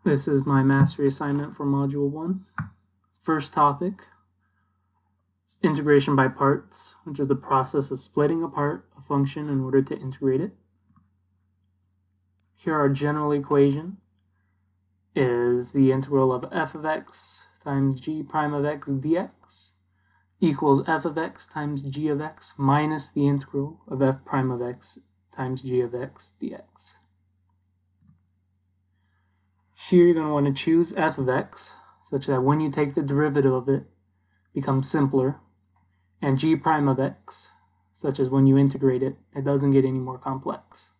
This is my mastery assignment for Module 1. First topic, integration by parts, which is the process of splitting apart a function in order to integrate it. Here our general equation is the integral of f of x times g prime of x dx equals f of x times g of x minus the integral of f prime of x times g of x dx. Here you're going to want to choose f of x such that when you take the derivative of it, becomes simpler, and g prime of x such as when you integrate it, it doesn't get any more complex.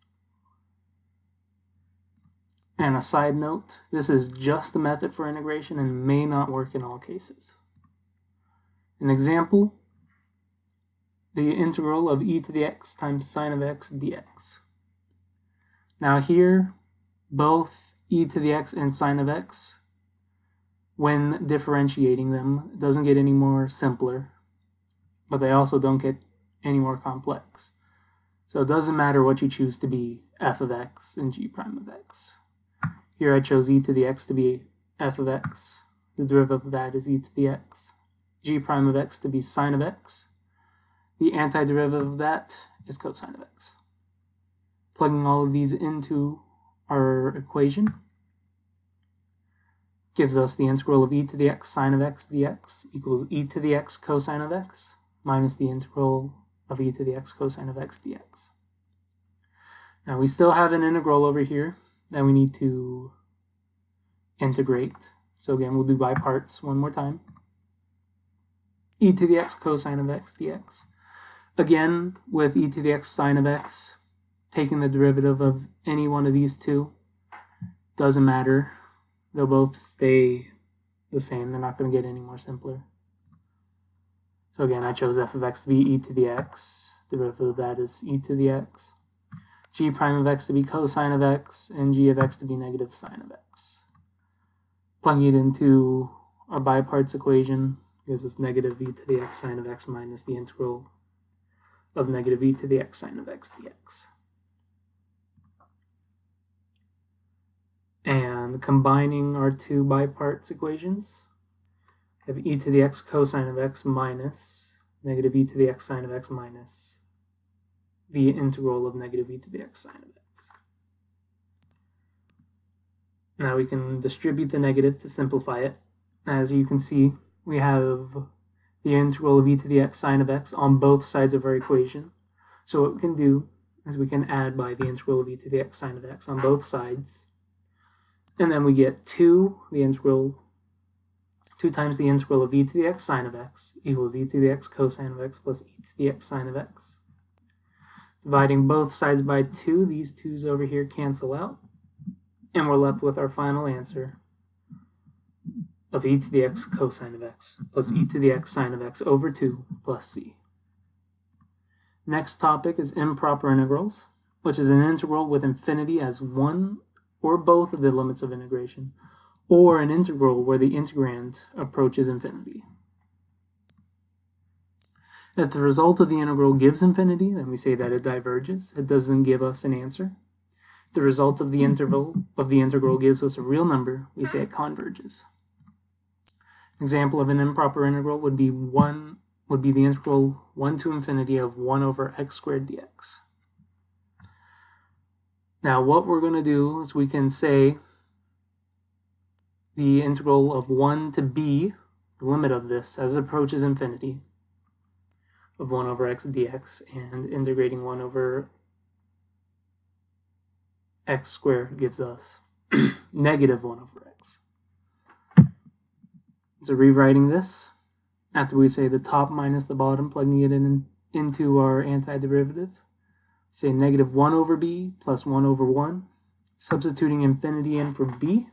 And a side note, this is just a method for integration and may not work in all cases. An example, the integral of e to the x times sine of x dx. Now here, both e to the x and sine of x, when differentiating them, it doesn't get any more simpler, but they also don't get any more complex. So it doesn't matter what you choose to be f of x and g prime of x. Here I chose e to the x to be f of x. The derivative of that is e to the x. G prime of x to be sine of x. The antiderivative of that is cosine of x. Plugging all of these into our equation gives us the integral of e to the x sine of x dx equals e to the x cosine of x minus the integral of e to the x cosine of x dx. Now we still have an integral over here that we need to integrate. So again, we'll do by parts one more time. E to the x cosine of x dx. Again, with e to the x sine of x, taking the derivative of any one of these two doesn't matter. They'll both stay the same. They're not going to get any more simpler. So again, I chose f of x to be e to the x. The derivative of that is e to the x. G prime of x to be cosine of x, and g of x to be negative sine of x. Plugging it into our by parts equation gives us negative e to the x sine of x minus the integral of negative e to the x sine of x dx. And combining our two by parts equations, we have e to the x cosine of x minus negative e to the x sine of x minus the integral of negative e to the x sine of x. Now we can distribute the negative to simplify it. As you can see, we have the integral of e to the x sine of x on both sides of our equation. So what we can do is we can add by the integral of e to the x sine of x on both sides. And then we get 2 times the integral of e to the x sine of x equals e to the x cosine of x plus e to the x sine of x. Dividing both sides by 2, these 2's over here cancel out. And we're left with our final answer of e to the x cosine of x plus e to the x sine of x over 2 plus c. Next topic is improper integrals, which is an integral with infinity as one or both of the limits of integration, or an integral where the integrand approaches infinity. If the result of the integral gives infinity, then we say that it diverges. It doesn't give us an answer. If the result of the integral gives us a real number, we say it converges. An example of an improper integral would be the integral 1 to infinity of 1 over x squared dx. Now what we're going to do is we can say the integral of 1 to b, the limit of this as it approaches infinity, of 1 over x dx, and integrating 1 over x squared gives us negative 1 over x. So rewriting this, after we say the top minus the bottom, plugging it into our antiderivative, say negative 1 over b plus 1 over 1, substituting infinity in for b,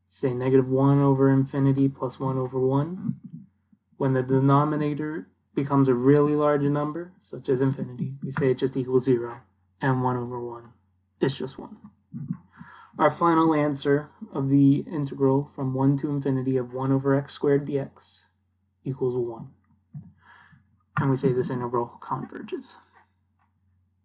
say negative 1 over infinity plus 1 over 1. When the denominator becomes a really large number, such as infinity, we say it just equals 0, and 1 over 1 is just 1. Our final answer of the integral from 1 to infinity of 1 over x squared dx equals 1. And we say this integral converges.